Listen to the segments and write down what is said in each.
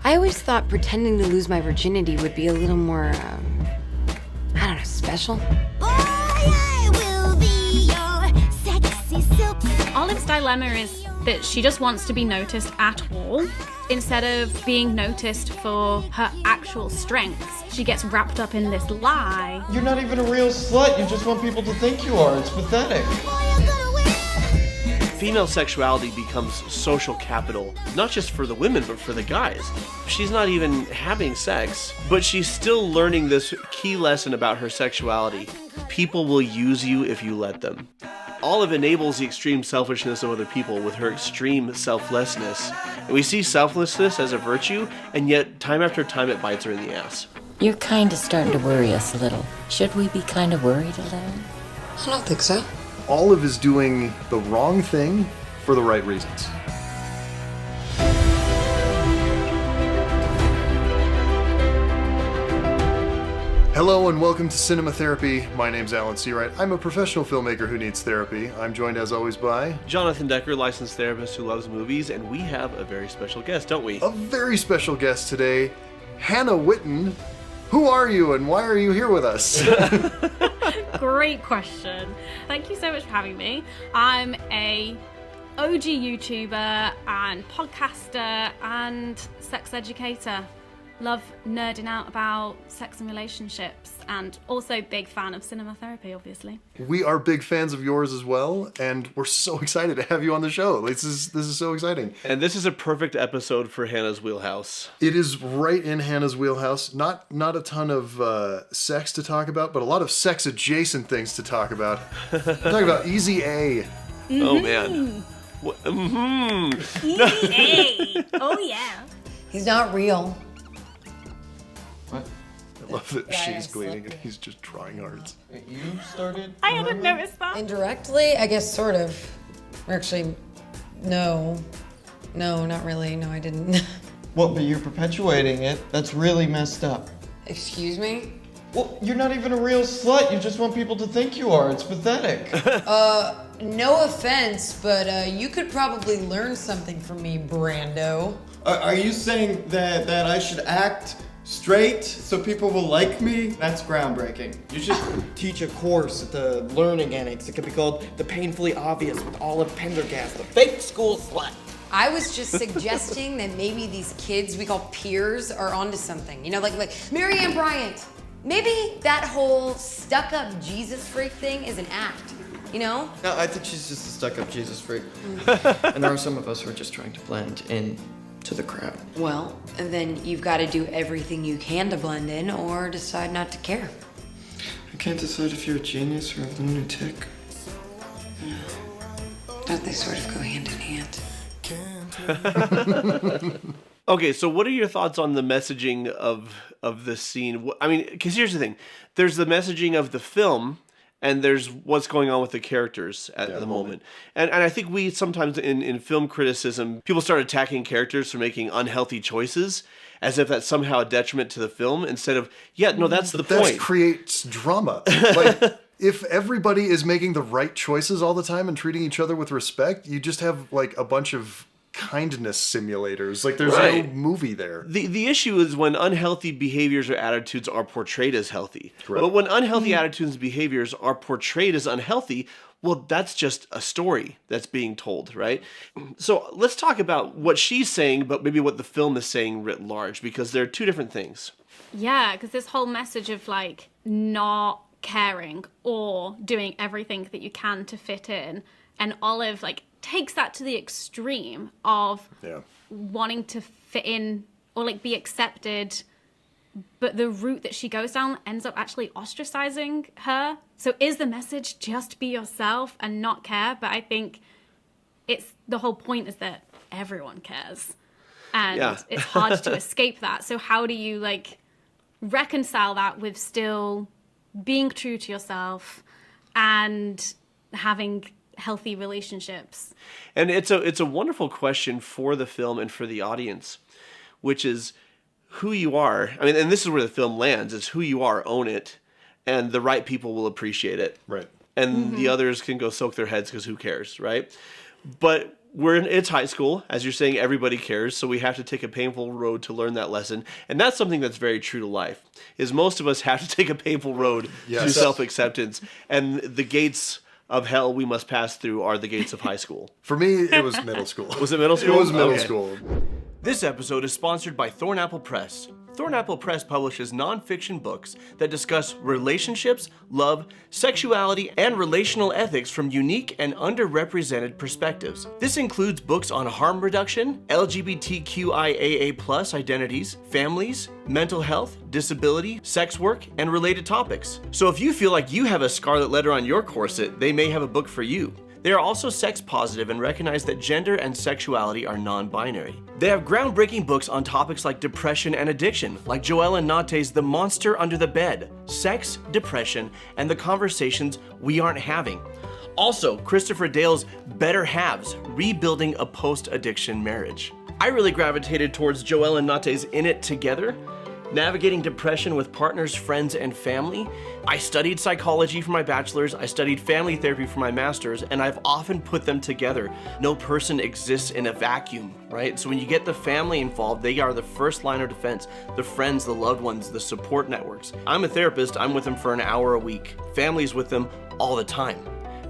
I always thought pretending to lose my virginity would be a little more, I don't know, special. Boy, I will be your sexy silk. Olive's dilemma is that she just wants to be noticed at all. Instead of being noticed for her actual strengths, she gets wrapped up in this lie. You're not even a real slut. You just want people to think you are. It's pathetic. Boy, I'm gonna win. Female sexuality becomes social capital, not just for the women, but for the guys. She's not even having sex, but she's still learning this key lesson about her sexuality. People will use you if you let them. Olive enables the extreme selfishness of other people with her extreme selflessness. And we see selflessness as a virtue, and yet time after time it bites her in the ass. You're kind of starting to worry us a little. Should we be kind of worried a little? I don't think so. Olive is doing the wrong thing for the right reasons. Hello and welcome to Cinema Therapy. My name's Alan Seawright. I'm a professional filmmaker who needs therapy. I'm joined as always by... Jonathan Decker, licensed therapist who loves movies, and we have a very special guest, don't we? a very special guest today, Hannah Witton. Who are you and why are you here with us? Great question. Thank you so much for having me. I'm a OG YouTuber and podcaster and sex educator. Love nerding out about sex and relationships, and also big fan of cinema therapy, obviously. We are big fans of yours as well, and we're so excited to have you on the show. This is so exciting. And this is a perfect episode for Hannah's wheelhouse. It is right in Hannah's wheelhouse. Not a ton of sex to talk about, but a lot of sex-adjacent things to talk about. We're talking about Easy A. Oh, man. Hey! Oh, yeah. He's not real. What? I love that Yeah, she's I gleaning slept and he's just trying hard. You started? I hadn't noticed that. Indirectly, I guess, sort of. Or actually, no. No, not really. No, I didn't. Well, but you're perpetuating it. That's really messed up. Excuse me? Well, you're not even a real slut. You just want people to think you are. It's pathetic. No offense, but you could probably learn something from me, Brando. Are you saying that I should act straight so people will like me? That's groundbreaking. You should teach a course at the Learning Annex. It could be called The Painfully Obvious with Olive Pendergast, the fake school slut. I was just suggesting that maybe these kids we call peers are onto something. You know, like Mary Ann Bryant. Maybe that whole stuck-up Jesus freak thing is an act. You know? No, I think she's just a stuck-up Jesus freak. And there are some of us who are just trying to blend in to the crowd. Well, then you've got to do everything you can to blend in or decide not to care. I can't decide if you're a genius or a lunatic. Don't they sort of go hand in hand? Okay, so what are your thoughts on the messaging of this scene? I mean, because here's the thing. There's the messaging of the film, and there's what's going on with the characters at the moment. And I think we sometimes in film criticism, people start attacking characters for making unhealthy choices as if that's somehow a detriment to the film instead of, that's the point. That creates drama. Like, if everybody is making the right choices all the time and treating each other with respect, you just have like a bunch of kindness simulators. Like, there's no movie there. The issue is when unhealthy behaviors or attitudes are portrayed as healthy. Correct. But when unhealthy attitudes and behaviors are portrayed as unhealthy, well, that's just a story that's being told, right? So let's talk about what she's saying, but maybe what the film is saying writ large, because they're two different things. Yeah, because this whole message of like not caring or doing everything that you can to fit in, and Olive like takes that to the extreme of wanting to fit in or like be accepted, but the route that she goes down ends up actually ostracizing her. So is the message just be yourself and not care? But I think it's the whole point is that everyone cares, and it's hard to escape that. So how do you like reconcile that with still being true to yourself and having healthy relationships? And it's a wonderful question for the film and for the audience, which is who you are. I mean, and this is where the film lands, is who you are, own it, and the right people will appreciate it. Right. And the others can go soak their heads because who cares, right? But It's high school, as you're saying, everybody cares, so we have to take a painful road to learn that lesson. And that's something that's very true to life, is most of us have to take a painful road to self-acceptance. And the gates of hell we must pass through are the gates of high school. For me, it was middle school. Was it middle school? It was middle school. This episode is sponsored by Thornapple Press. Thornapple Press publishes nonfiction books that discuss relationships, love, sexuality, and relational ethics from unique and underrepresented perspectives. This includes books on harm reduction, LGBTQIAA+ identities, families, mental health, disability, sex work, and related topics. So if you feel like you have a scarlet letter on your corset, they may have a book for you. They are also sex positive and recognize that gender and sexuality are non-binary. They have groundbreaking books on topics like depression and addiction, like Joelle and Nate's The Monster Under the Bed, Sex, Depression, and the Conversations We Aren't Having. Also, Christopher Dale's Better Halves, Rebuilding a Post-Addiction Marriage. I really gravitated towards Joelle and Nate's In It Together, Navigating Depression with Partners, Friends, and Family. I studied psychology for my bachelor's, I studied family therapy for my master's, and I've often put them together. No person exists in a vacuum, right? So when you get the family involved, they are the first line of defense, the friends, the loved ones, the support networks. I'm a therapist, I'm with them for an hour a week. Family's with them all the time,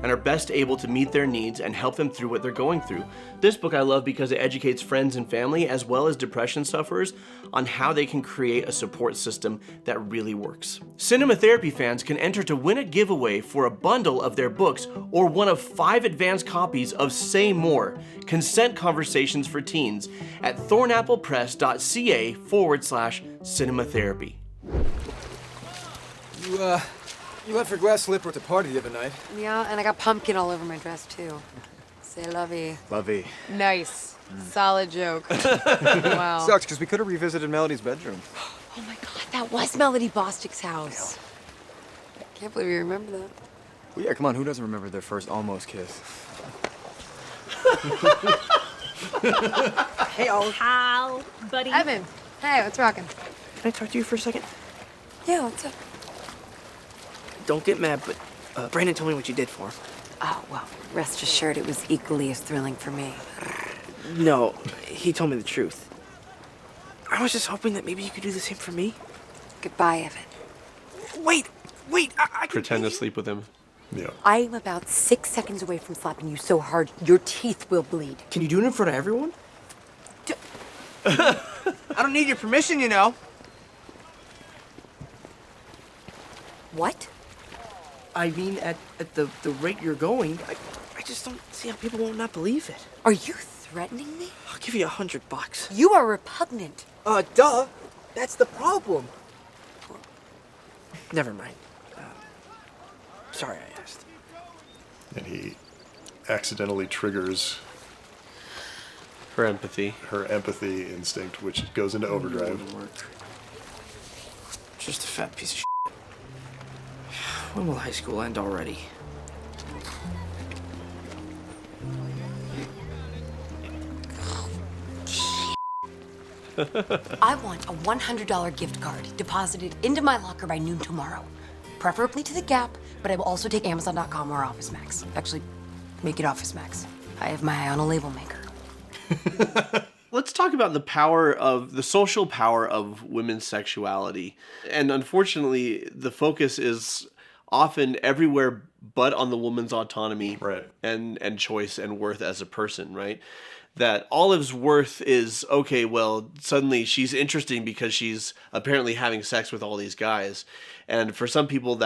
and are best able to meet their needs and help them through what they're going through. This book I love because it educates friends and family, as well as depression sufferers, on how they can create a support system that really works. Cinema Therapy fans can enter to win a giveaway for a bundle of their books or one of 5 advanced copies of Say More, Consent Conversations for Teens at thornapplepress.ca/cinematherapy. You left your glass slipper at the party the other night. Yeah, and I got pumpkin all over my dress, too. C'est la vie. Lovey. Nice. Solid joke. Wow. Sucks, because we could have revisited Melody's bedroom. Oh my God, that was Melody Bostic's house. Can't believe you remember that. Well, yeah, come on, who doesn't remember their first almost kiss? Hey, Hal, buddy. Evan, hey, what's rocking? Can I talk to you for a second? Yeah, what's up? Don't get mad, but Brandon told me what you did for him. Oh, well, rest assured it was equally as thrilling for me. No, he told me the truth. I was just hoping that maybe you could do the same for me. Goodbye, Evan. Wait, I can Pretend to sleep with him. Yeah. I'm about 6 seconds away from slapping you so hard your teeth will bleed. Can you do it in front of everyone? I don't need your permission, you know. What? I mean, at the rate you're going, I just don't see how people won't not believe it. Are you threatening me? I'll give you $100. You are repugnant. Duh. That's the problem. Never mind. Sorry I asked. And he accidentally triggers Her empathy. her empathy instinct, which goes into overdrive. Just a fat piece of shit. When will high school end already? I want a $100 gift card deposited into my locker by noon tomorrow. Preferably to the Gap, but I will also take Amazon.com or Office Max. Actually, make it Office Max. I have my eye on a label maker. Let's talk about the social power of women's sexuality. And unfortunately, the focus is often everywhere but on the woman's autonomy, right, and choice and worth as a person, right? That Olive's worth is, okay, well, suddenly she's interesting because she's apparently having sex with all these guys. And for some people,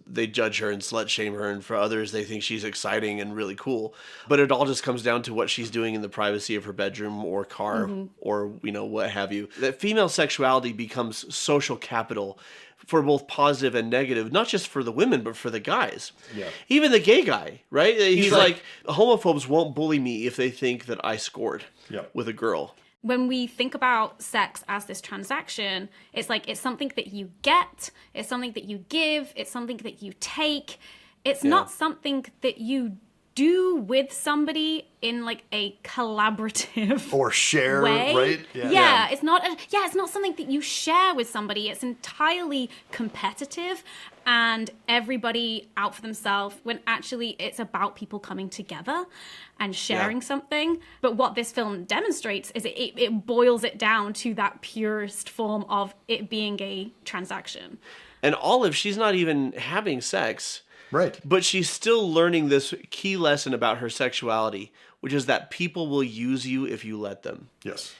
they judge her and slut shame her. And for others, they think she's exciting and really cool. But it all just comes down to what she's doing in the privacy of her bedroom or car, or, what have you. That female sexuality becomes social capital for both positive and negative, not just for the women, but for the guys. Yeah. Even the gay guy, right? He's like, homophobes won't bully me if they think that I scored with a girl. When we think about sex as this transaction, it's like it's something that you get, it's something that you give, it's something that you take. It's not something that you do with somebody in like a collaborative Or share, way. right? Yeah. It's not something that you share with somebody. It's entirely competitive and everybody out for themselves, when actually it's about people coming together and sharing something. But what this film demonstrates is it boils it down to that purest form of it being a transaction. And Olive, she's not even having sex. Right. But she's still learning this key lesson about her sexuality, which is that people will use you if you let them. Yes.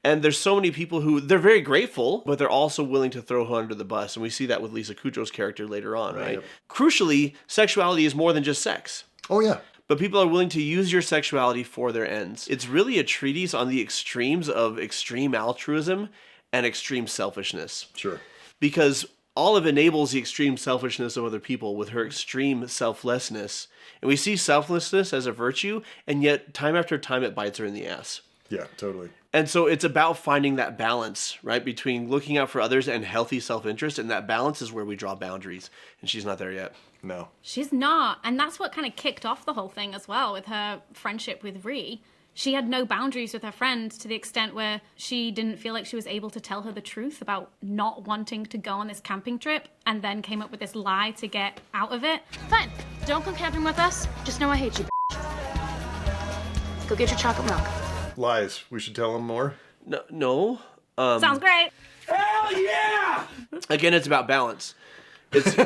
And there's so many people who, they're very grateful, but they're also willing to throw her under the bus. And we see that with Lisa Kudrow's character later on, right? Yep. Crucially, sexuality is more than just sex. Oh, yeah. But people are willing to use your sexuality for their ends. It's really a treatise on the extremes of extreme altruism and extreme selfishness. Sure. Because Olive enables the extreme selfishness of other people with her extreme selflessness. And we see selflessness as a virtue, and yet time after time it bites her in the ass. Yeah, totally. And so it's about finding that balance, right, between looking out for others and healthy self-interest, and that balance is where we draw boundaries, and she's not there yet. No. She's not, and that's what kind of kicked off the whole thing as well with her friendship with Ree. She had no boundaries with her friend to the extent where she didn't feel like she was able to tell her the truth about not wanting to go on this camping trip, and then came up with this lie to get out of it. Fine, don't come camping with us. Just know I hate you, Go get your chocolate milk. Lies. We should tell him more? No. Sounds great. Hell yeah! Again, it's about balance. It's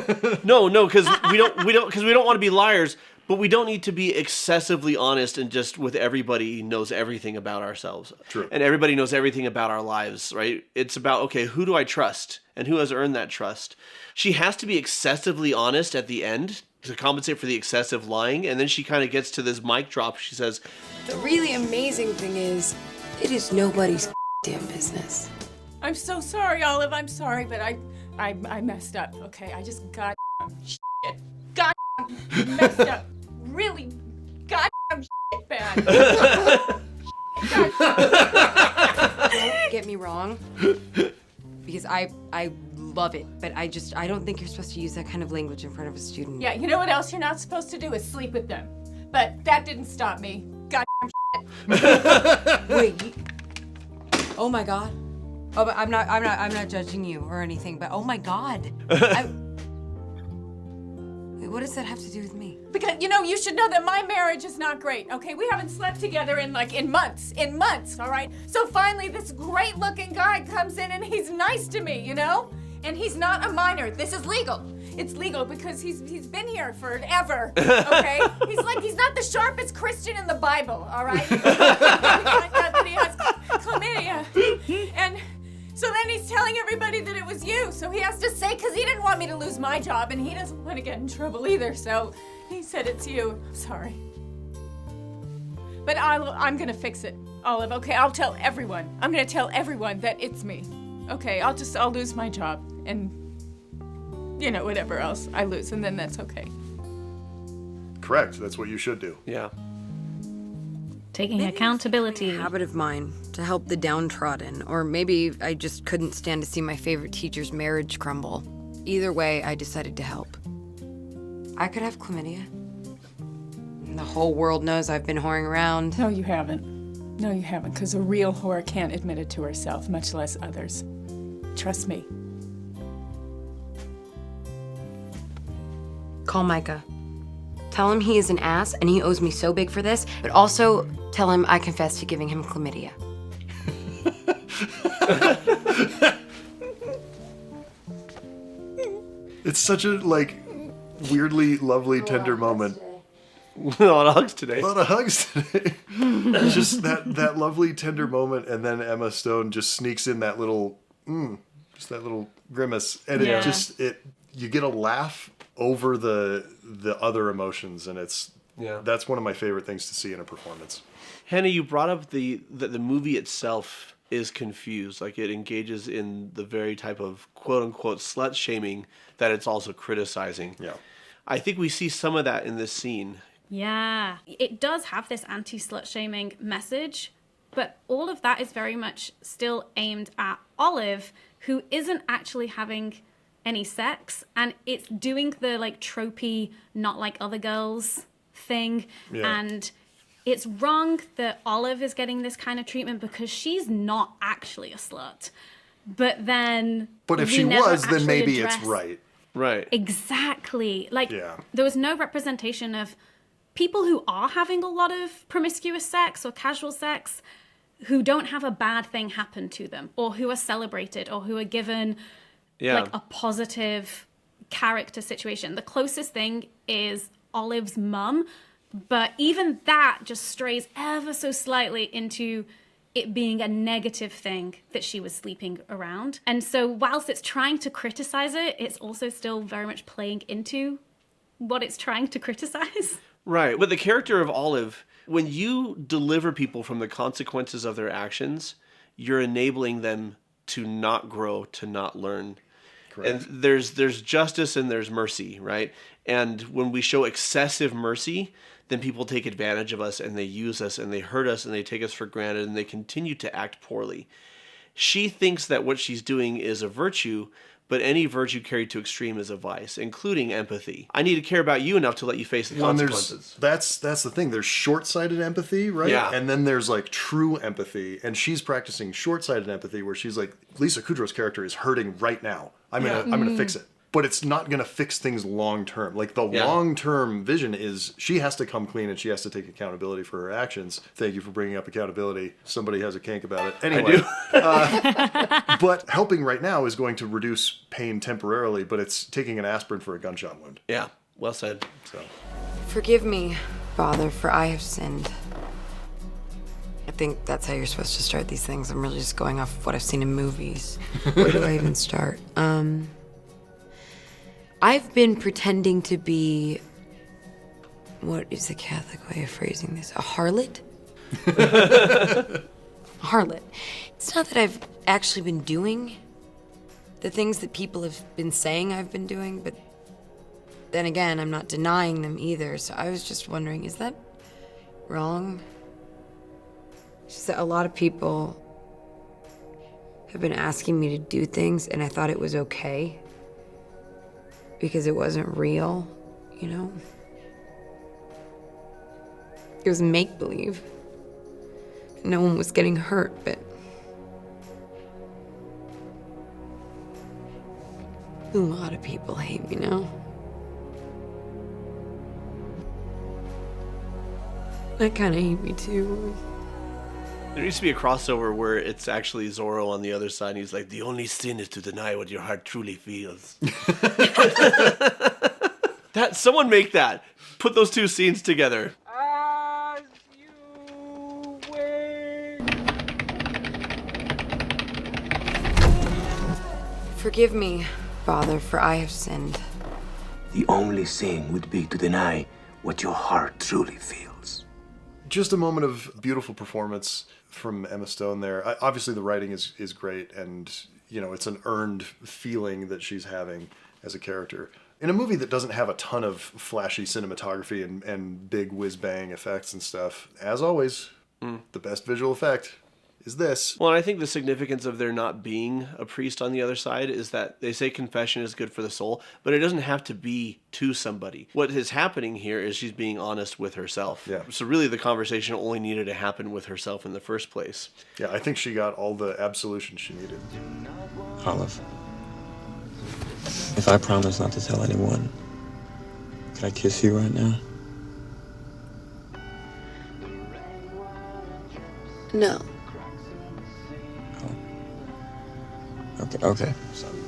no, because we don't want to be liars, but we don't need to be excessively honest and just with everybody knows everything about ourselves. True. And everybody knows everything about our lives, right? It's about, okay, who do I trust and who has earned that trust? She has to be excessively honest at the end to compensate for the excessive lying, and then she kind of gets to this mic drop. She says, The really amazing thing is, it is nobody's damn business. I'm so sorry, Olive. I'm sorry, but I messed up. Okay, I just got shit. God messed up. Really goddamn shit bad. Don't get me wrong, because I love it, but I don't think you're supposed to use that kind of language in front of a student. Yeah, you know what else you're not supposed to do is sleep with them. But that didn't stop me. Goddamn shit. Wait. Oh my God. Oh, but I'm not judging you or anything, but oh my God. Wait, what does that have to do with me? Because, you should know that my marriage is not great, okay? We haven't slept together in months, all right? So finally, this great-looking guy comes in and he's nice to me, And he's not a minor. This is legal. It's legal because he's been here forever, okay? He's not the sharpest Christian in the Bible, all right? We find out that he has chlamydia. And so then he's telling everybody that it was you. So he has to say, because he didn't want me to lose my job, and he doesn't want to get in trouble either. So he said it's you. I'm sorry. But I'm going to fix it, Olive, okay? I'll tell everyone. I'm going to tell everyone that it's me. Okay, I'll lose my job. And, whatever else I lose, and then that's okay. Correct. That's what you should do. yeah. Taking accountability. A habit of mine to help the downtrodden, or maybe I just couldn't stand to see my favorite teacher's marriage crumble. Either way, I decided to help. I could have chlamydia. And the whole world knows I've been whoring around. No, you haven't. No, you haven't, because a real whore can't admit it to herself, much less others. Trust me. Call Micah. Tell him he is an ass and he owes me so big for this, but also tell him I confessed to giving him chlamydia. It's such a, weirdly lovely, tender moment. A lot of hugs today. A lot of hugs today. Just that lovely, tender moment, and then Emma Stone just sneaks in that little, just that little grimace, and you get a laugh over the other emotions, and that's one of my favorite things to see in a performance. Hannah, you brought up that the movie itself is confused. Like, it engages in the very type of quote-unquote slut-shaming that it's also criticizing. Yeah. I think we see some of that in this scene. Yeah. It does have this anti-slut-shaming message, but all of that is very much still aimed at Olive, who isn't actually having any sex, and it's doing the tropey not like other girls thing. Yeah. And it's wrong that Olive is getting this kind of treatment because she's not actually a slut. But then... But if we she never was, then actually maybe address- it's right. Right. Exactly. Like, Yeah. there was no representation of people who are having a lot of promiscuous sex or casual sex who don't have a bad thing happen to them, or who are celebrated, or who are given like a positive character situation. The closest thing is Olive's mum, but even that just strays ever so slightly into it being a negative thing that she was sleeping around. And so whilst it's trying to criticize it, it's also still very much playing into what it's trying to criticize. Right. With the character of Olive, when you deliver people from the consequences of their actions, you're enabling them to not grow, to not learn. Correct. And there's justice and there's mercy, right? And when we show excessive mercy, then people take advantage of us and they use us and they hurt us and they take us for granted and they continue to act poorly. She thinks that what she's doing is a virtue, but any virtue carried to extreme is a vice, including empathy. I need to care about you enough to let you face the consequences. That's the thing. There's short-sighted empathy, right? Yeah. And then there's like true empathy, and she's practicing short-sighted empathy, where she's like, Lisa Kudrow's character is hurting right now. I'm gonna fix it. But it's not going to fix things long term. Like the long term vision is she has to come clean and she has to take accountability for her actions. Thank you for bringing up accountability. Somebody has a kink about it. Anyway, but helping right now is going to reduce pain temporarily, but it's taking an aspirin for a gunshot wound. Yeah, well said. So, Forgive me, Father, for I have sinned. I think that's how you're supposed to start these things. I'm really just going off of what I've seen in movies. Where do I even start? I've been pretending to be, what is the Catholic way of phrasing this? A harlot? Harlot. It's not that I've actually been doing the things that people have been saying I've been doing, but then again, I'm not denying them either. So I was just wondering, is that wrong? It's just that a lot of people have been asking me to do things, and I thought it was okay. Because it wasn't real, you know? It was make-believe. No one was getting hurt, but... a lot of people hate me now. I kinda hate me too. There needs to be a crossover where it's actually Zorro on the other side, and he's like, the only sin is to deny what your heart truly feels. Someone make that. Put those two scenes together. As you wait. Forgive me, Father, for I have sinned. The only sin would be to deny what your heart truly feels. just a moment of beautiful performance from Emma Stone there. Obviously, the writing is great, and you know it's an earned feeling that she's having as a character in a movie that doesn't have a ton of flashy cinematography and big whiz-bang effects and stuff. As always, the best visual effect is this. Well, and I think the significance of there not being a priest on the other side is that they say confession is good for the soul, but it doesn't have to be to somebody. What is happening here is she's being honest with herself. Yeah. So really the conversation only needed to happen with herself in the first place. Yeah, I think she got all the absolution she needed. Olive, if I promise not to tell anyone, could I kiss you right now? No. Okay.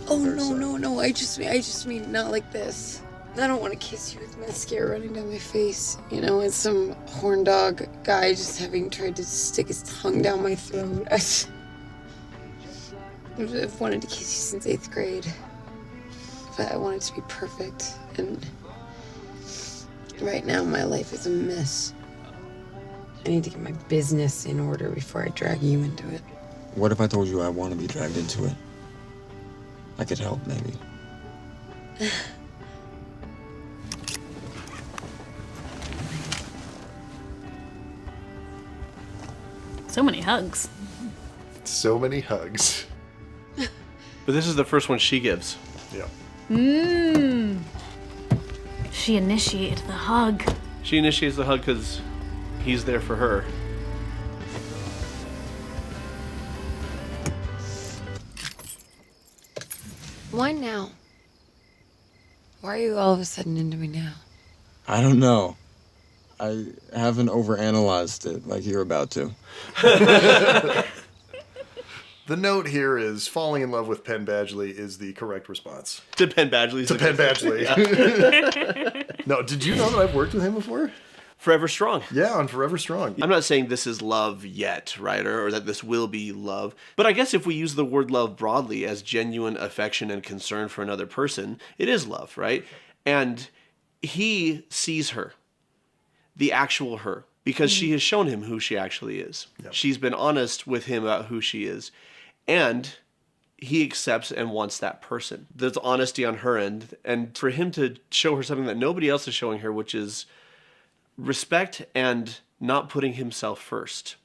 Oh, no. I just mean not like this. I don't want to kiss you with mascara running down my face. You know, and some horn dog guy just having tried to stick his tongue down my throat. I've wanted to kiss you since 8th grade. But I want it to be perfect. And right now, my life is a mess. I need to get my business in order before I drag you into it. What if I told you I want to be dragged into it? I could help, maybe. So many hugs. So many hugs. But this is the first one she gives. Yeah. She initiated the hug. She initiates the hug because he's there for her. Why now? Why are you all of a sudden into me now? I don't know. I haven't overanalyzed it like you're about to. The note here is falling in love with Penn Badgley is the correct response. To Penn Badgley. To Penn Badgley. No, did you know that I've worked with him before? Forever Strong. Yeah, on Forever Strong. I'm not saying this is love yet, right? Or that this will be love. But I guess if we use the word love broadly as genuine affection and concern for another person, it is love, right? And he sees her, the actual her, because she has shown him who she actually is. Yep. She's been honest with him about who she is. And he accepts and wants that person. There's honesty on her end. And for him to show her something that nobody else is showing her, which is respect and not putting himself first.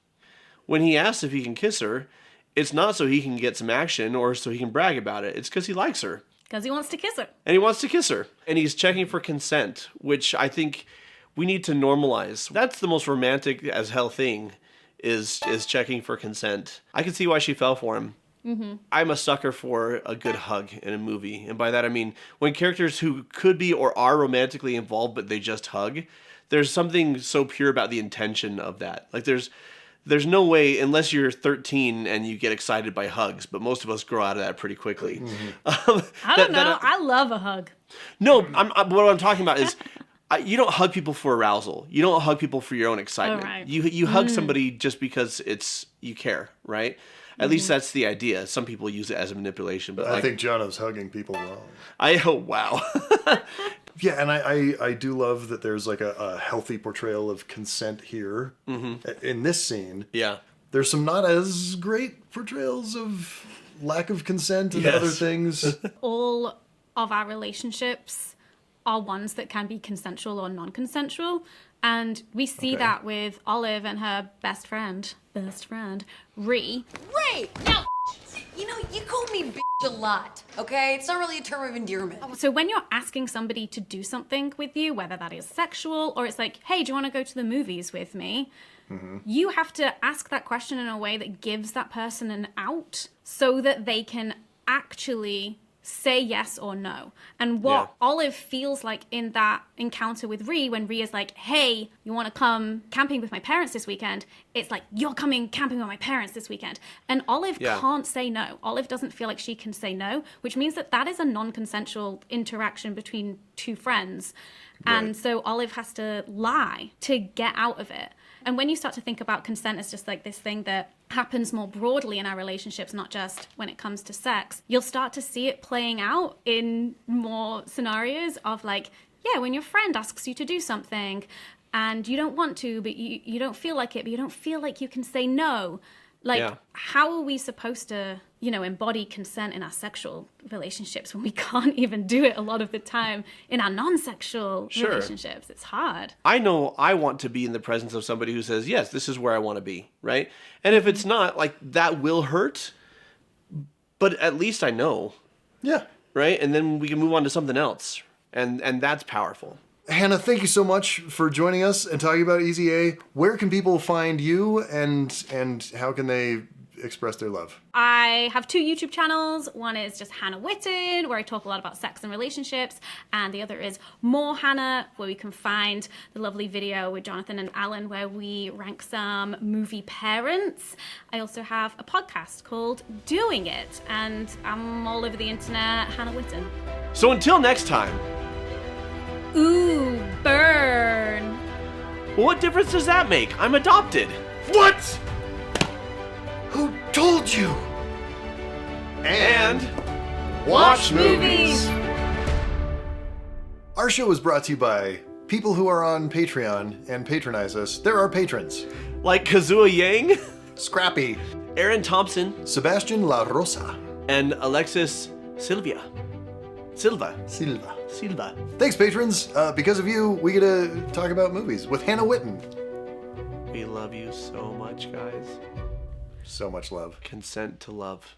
When he asks if he can kiss her, it's not so he can get some action or so he can brag about it. It's because he likes her. Because he wants to kiss her. And he wants to kiss her. And he's checking for consent, which I think we need to normalize. That's the most romantic as hell thing, is checking for consent. I can see why she fell for him. Mm-hmm. I'm a sucker for a good hug in a movie. And by that I mean when characters who could be or are romantically involved but they just hug, there's something so pure about the intention of that. Like there's no way, unless you're 13 and you get excited by hugs, but most of us grow out of that pretty quickly. Mm-hmm. I don't know. I love a hug. No, what I'm talking about is you don't hug people for arousal. You don't hug people for your own excitement. Oh, right. You hug somebody just because you care, right? At least that's the idea. Some people use it as a manipulation, but I think Jonah's hugging people wrong. Wow. Yeah, and I do love that there's like a healthy portrayal of consent here in this scene. Yeah. There's some not as great portrayals of lack of consent and other things. All of our relationships are ones that can be consensual or non-consensual. And we see that with Olive and her best friend, Ree. Ray! Now, you know, you called me bitch a lot, okay? It's not really a term of endearment. So when you're asking somebody to do something with you, whether that is sexual or it's like, hey, do you want to go to the movies with me? You have to ask that question in a way that gives that person an out so that they can actually say yes or no. And what Olive feels like in that encounter with Ree, when Ree is like, hey, you want to come camping with my parents this weekend? It's like, you're coming camping with my parents this weekend. And Olive can't say no. Olive doesn't feel like she can say no, which means that is a non-consensual interaction between two friends. Right. And so Olive has to lie to get out of it. And when you start to think about consent as just like this thing that happens more broadly in our relationships, not just when it comes to sex, you'll start to see it playing out in more scenarios of like, yeah, when your friend asks you to do something and you don't want to, but you don't feel like it, but you don't feel like you can say no. Like, how are we supposed to, embody consent in our sexual relationships when we can't even do it a lot of the time in our non-sexual relationships? It's hard. I know I want to be in the presence of somebody who says, yes, this is where I want to be, right? And if it's not, like, that will hurt, but at least I know. Yeah. Right? And then we can move on to something else. And that's powerful. Hannah, thank you so much for joining us and talking about Easy A. Where can people find you and how can they express their love? I have 2 YouTube channels. One is just Hannah Witton, where I talk a lot about sex and relationships, and the other is More Hannah, where we can find the lovely video with Jonathan and Alan where we rank some movie parents. I also have a podcast called Doing It, and I'm all over the internet, Hannah Witton. So until next time. Ooh, burn. Well, what difference does that make? I'm adopted. What? Who told you? And watch movies. Our show is brought to you by people who are on Patreon and patronize us. There are patrons. Like Kazuha Yang, Scrappy, Aaron Thompson, Sebastian La Rosa, and Alexis Silva. Thanks, patrons. Because of you, we get to talk about movies with Hannah Witton. We love you so much, guys. So much love. Consent to love.